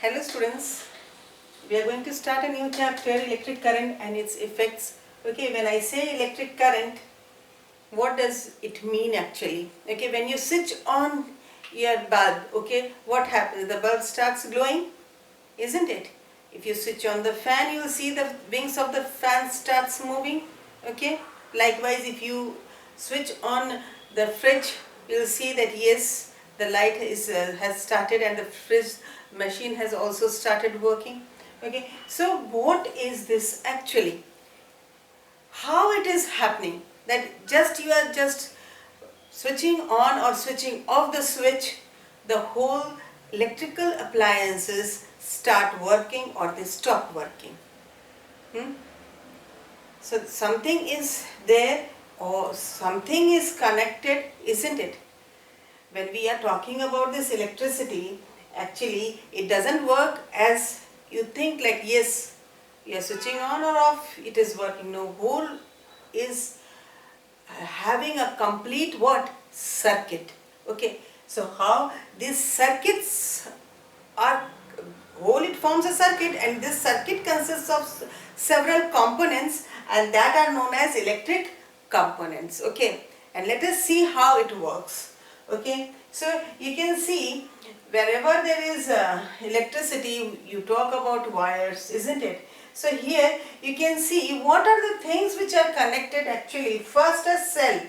Hello students, we are going to start a new chapter, electric current and its effects. Okay, when I say electric current, what does it mean actually? Okay, when you switch on your bulb, okay, what happens? The bulb starts glowing, isn't it? If you switch on the fan, you will see the wings of the fan starts moving. Okay, likewise if you switch on the fridge, you will see that yes, the light has started and the fridge machine has also started working. Okay, so what is this actually? How it is happening that you are just switching on or switching off the switch, the whole electrical appliances start working or they stop working. So something is there or something is connected, isn't it? When we are talking about this electricity, actually it doesn't work as you think, like yes, you are switching on or off, it is working. No, whole is having a complete what? Circuit. Okay, so how these circuits are whole, it forms a circuit, and this circuit consists of several components, and that are known as electric components. Okay, and let us see how it works. Okay, so you can see wherever there is electricity, you talk about wires, isn't it? So here you can see what are the things which are connected actually. First, a cell.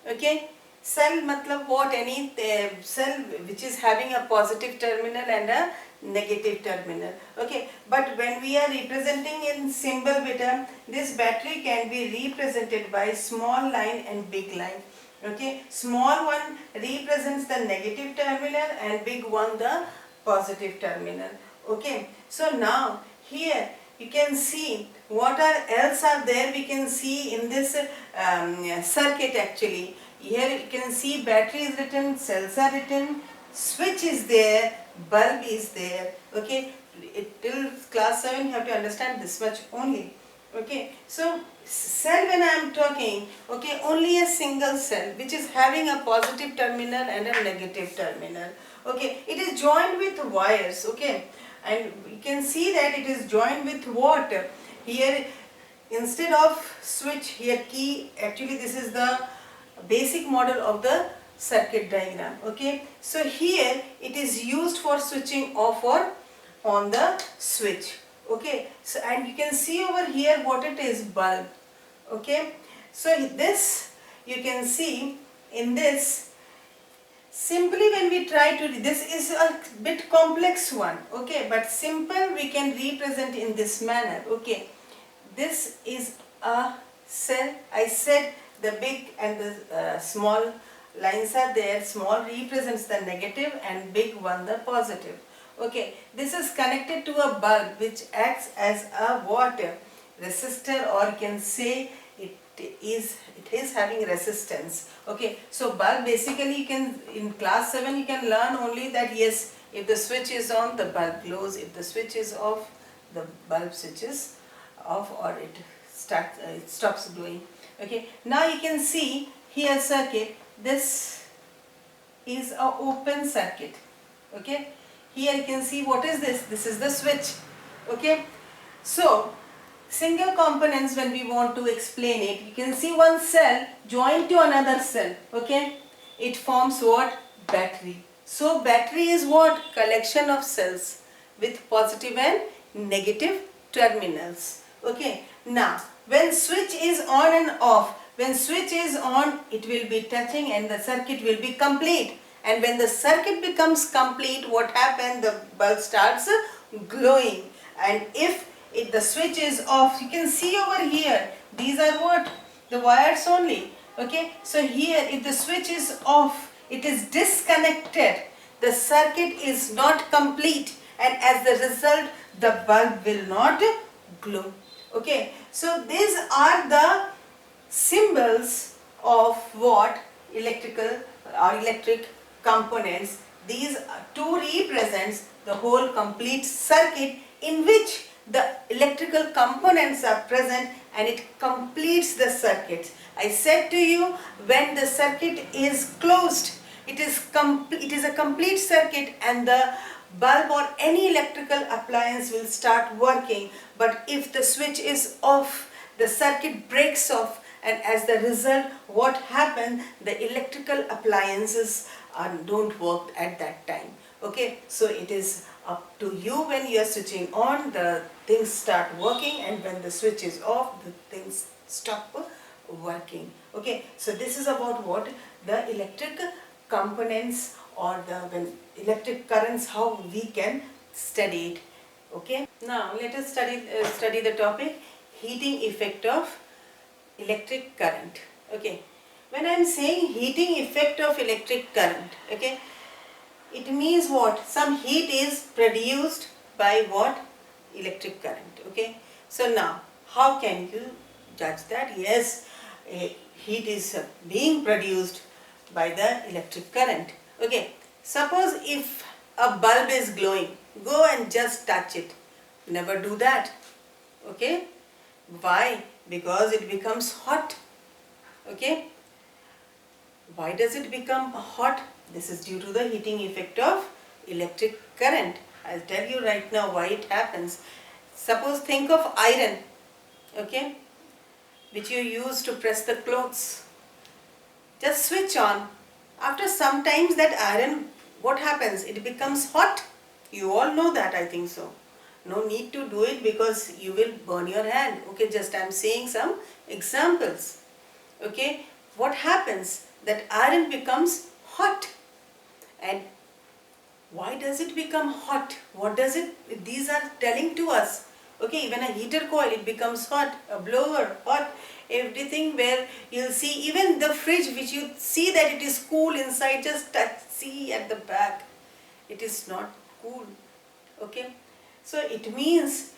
Okay, cell matlab what? Any cell which is having a positive terminal and a negative terminal. Okay, but when we are representing in symbol beta, this battery can be represented by small line and big line. Okay, small one represents the negative terminal and big one the positive terminal. Okay, so now here you can see what else are there. We can see in this circuit actually. Here you can see battery is written, cells are written, switch is there, bulb is there. Okay, till class 7 you have to understand this much only. Okay, so cell, when I am talking, okay, only a single cell which is having a positive terminal and a negative terminal. Okay, it is joined with wires. Okay, and you can see that it is joined with what? Here instead of switch, here key. Actually this is the basic model of the circuit diagram. Okay, so here it is used for switching off or on the switch. Okay, so and you can see over here what it is, bulb. Okay, so this you can see in this. Simply when we try to, this is a bit complex one. Okay, but simple we can represent in this manner. Okay, this is a cell. I said the big and the small lines are there. Small represents the negative and big one the positive. Okay, this is connected to a bulb which acts as a what? Resistor, or you can say it is having resistance. Okay, so bulb basically you can, in class 7 you can learn only that yes, if the switch is on, the bulb glows. If the switch is off, the bulb switches off, or it stops glowing. Okay, now you can see here circuit. This is a open circuit. Okay, here you can see what is this. This is the switch. Okay, so single components, when we want to explain it, you can see one cell joined to another cell. Okay, it forms what? Battery. So battery is what? Collection of cells with positive and negative terminals. Okay, now when switch is on and off, when switch is on, it will be touching and the circuit will be complete. And when the circuit becomes complete, what happens? The bulb starts glowing. And if the switch is off, you can see over here, these are what? The wires only. Okay, so here if the switch is off, it is disconnected, the circuit is not complete, and as the result the bulb will not glow. Okay, so these are the symbols of what? Electrical or electric components. These two represents the whole complete circuit in which the electrical components are present, and it completes the circuit. I said to you, when the circuit is closed, it is a complete circuit, and the bulb or any electrical appliance will start working, but if the switch is off, the circuit breaks off, and as the result what happens, the electrical appliances don't work at that time. Okay, so it is up to you. When you are switching on, the things start working, and when the switch is off, the things stop working. Okay, so this is about what the electric components or the when electric currents, how we can study it. Okay, now let us study the topic heating effect of electric current. Okay, when I am saying heating effect of electric current, okay, it means what? Some heat is produced by what? Electric current. Okay, so now how can you judge that? Yes, heat is being produced by the electric current. Okay, suppose if a bulb is glowing, go and just touch it. Never do that. Okay, why? Because it becomes hot. Okay, why does it become hot? This is due to the heating effect of electric current. I'll tell you right now why it happens. Suppose think of iron, okay, which you use to press the clothes. Just switch on. After some times that iron, what happens? It becomes hot. You all know that, I think so. No need to do it because you will burn your hand. Okay, just I'm saying some examples. Okay, what happens? That iron becomes hot. And why does it become hot? What does it, these are telling to us. Okay, even a heater coil, it becomes hot, a blower, hot, everything where you'll see, even the fridge which you see that it is cool inside, just touch, see at the back, it is not cool. Okay, so it means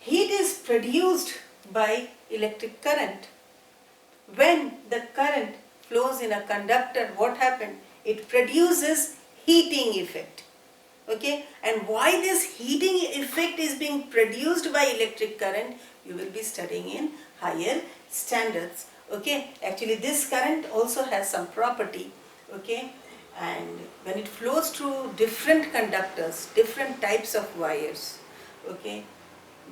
heat is produced by electric current. When the current flows in a conductor, what happened? It produces heating effect. Okay, and why this heating effect is being produced by electric current, you will be studying in higher standards. Okay, actually this current also has some property. Okay, and when it flows through different conductors, different types of wires, okay,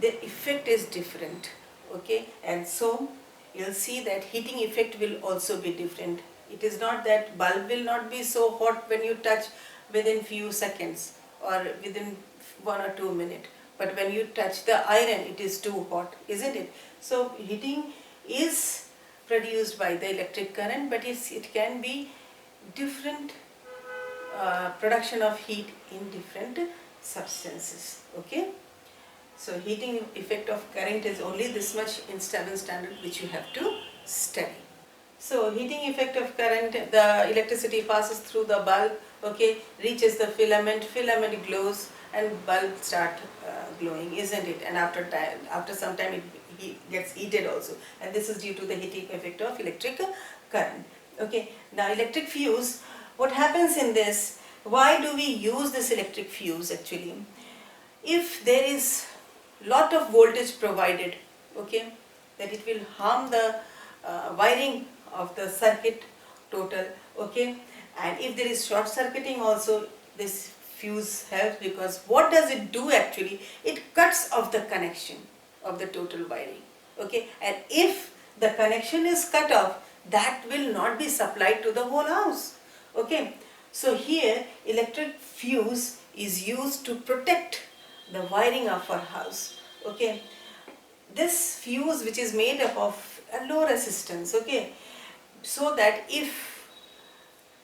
the effect is different. Okay, and so you'll see that heating effect will also be different. It is not that bulb will not be so hot when you touch within few seconds or within 1 or 2 minutes, but when you touch the iron, it is too hot, isn't it? So heating is produced by the electric current, but it can be different production of heat in different substances. Okay, so heating effect of current is only this much in 7th standard, which you have to study. So heating effect of current, the electricity passes through the bulb, okay, reaches the filament, filament glows, and bulb start glowing, isn't it? And after some time it gets heated also, and this is due to the heating effect of electric current. Okay, now electric fuse, what happens in this? Why do we use this electric fuse actually? If there is lot of voltage provided, okay, that it will harm the wiring of the circuit total. Okay, and if there is short circuiting also, this fuse helps, because what does it do actually? It cuts off the connection of the total wiring. Okay, and if the connection is cut off, that will not be supplied to the whole house. Okay, so here electric fuse is used to protect the wiring of our house. Okay, this fuse, which is made up of a low resistance, okay, so that if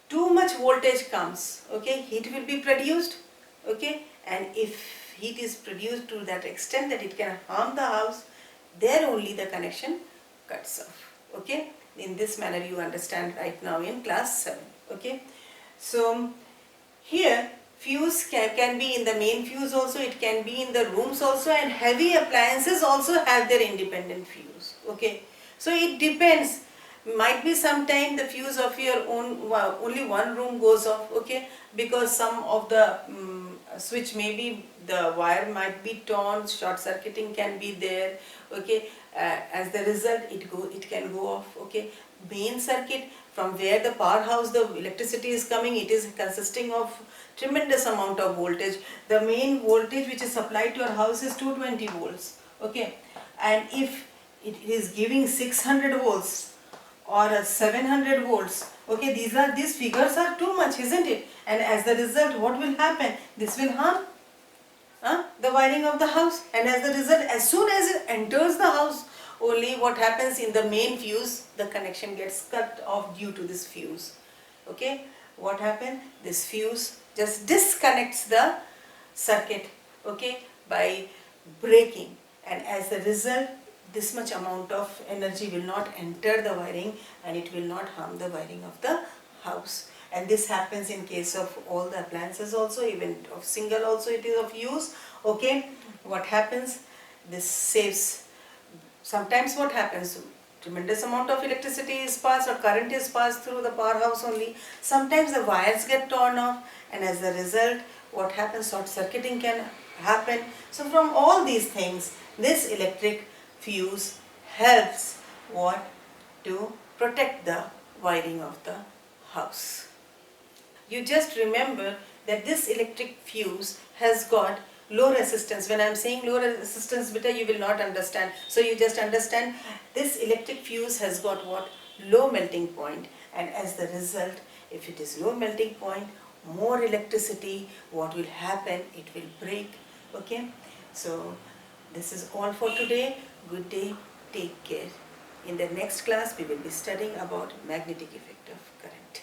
too much voltage comes, okay, heat will be produced. Okay, and if heat is produced to that extent that it can harm the house, there only the connection cuts off. Okay, in this manner you understand right now in class 7. Okay, so here fuse can be in the main fuse also, it can be in the rooms also, and heavy appliances also have their independent fuse. Okay, so it depends. Might be sometime the fuse of your own, only one room goes off, okay, because some of the switch, maybe the wire might be torn, short circuiting can be there. Okay, as the result it can go off. Okay, main circuit, from where the powerhouse, the electricity is coming, it is consisting of tremendous amount of voltage. The main voltage which is supplied to your house is 220 volts, okay, and if it is giving 600 volts or a 700 volts, okay, these figures are too much, isn't it? And as the result, what will happen? This will harm the wiring of the house, and as the result, as soon as it enters the house, only what happens in the main fuse, the connection gets cut off due to this fuse. Okay, what happened? This fuse just disconnects the circuit, okay, by breaking, and as a result, this much amount of energy will not enter the wiring and it will not harm the wiring of the house. And this happens in case of all the appliances also, even of single also it is of use. Okay, what happens? This saves. Sometimes what happens? Tremendous amount of electricity is passed or current is passed through the powerhouse only. Sometimes the wires get torn off, and as a result, what happens? Short circuiting can happen. So from all these things, this electric fuse helps what? To protect the wiring of the house. You just remember that this electric fuse has got low resistance. When I am saying low resistance, beta, you will not understand. So you just understand this electric fuse has got what? Low melting point, and as the result, if it is low melting point, more electricity, what will happen? It will break. Okay, so this is all for today. Good day, take care. In the next class, we will be studying about magnetic effect of current.